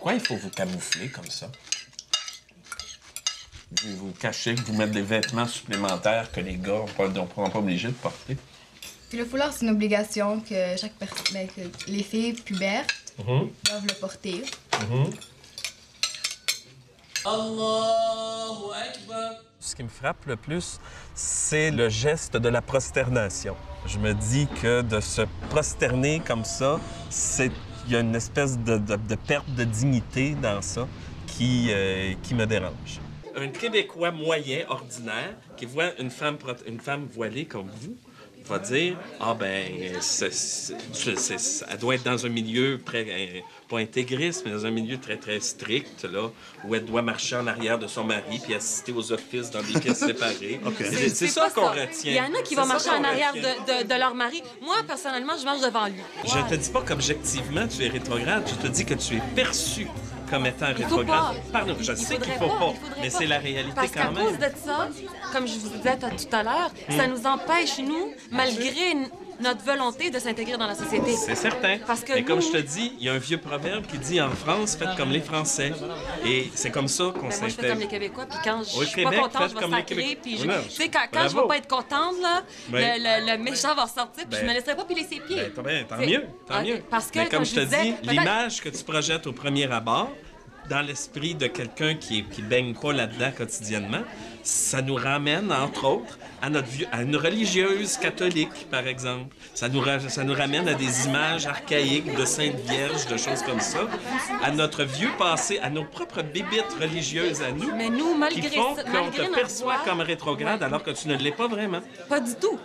Pourquoi il faut vous camoufler comme ça? Vous cachez, vous mettez des vêtements supplémentaires que les gars ne seront pas obligés de porter. Puis le foulard, c'est une obligation que que les filles pubertes doivent le porter. Allahu Akbar. Ce qui me frappe le plus, c'est le geste de la prosternation. Je me dis que de se prosterner comme ça, il y a une espèce de perte de dignité dans ça qui me dérange. Un Québécois moyen, ordinaire, qui voit une femme voilée comme vous, va dire « Ah ben, elle doit être dans un milieu pas intégriste, mais dans un milieu très, très strict, là, où elle doit marcher en arrière de son mari puis assister aux offices dans des pièces séparées. Okay. C'est ça qu'on retient. Il y en a qui vont marcher en arrière de leur mari. Moi, personnellement, je marche devant lui. Je te dis pas qu'objectivement tu es rétrograde, je te dis que tu es perçu comme étant rétrograde. Pardon, je sais qu'il faut pas, mais c'est la réalité quand même. Parce qu'à cause de ça, comme je vous disais tout à l'heure, ça nous empêche, nous, malgré notre volonté de s'intégrer dans la société. C'est certain. Parce que mais comme je te dis, il y a un vieux proverbe qui dit « En France, faites comme les Français ». Et c'est comme ça qu'on s'intègre. Moi, je fais comme les Québécois, puis quand je suis pas contente, je vais sacrer, puis tu sais, quand je vais pas être contente, là, le méchant va ressortir, puis je me laisserai pas piler ses pieds. Tant mieux, tant mieux. Parce que, mais comme je te dis, disais, l'image que tu projettes au premier abord, dans l'esprit de quelqu'un qui baigne pas là-dedans quotidiennement, ça nous ramène, entre autres, à une religieuse catholique, par exemple. Ça nous ramène à des images archaïques de Sainte Vierge, de choses comme ça, à notre vieux passé, à nos propres bébites religieuses à nous, mais nous, malgré qui font qu'on te perçoit voix, comme rétrograde alors que tu ne l'es pas vraiment. Pas du tout.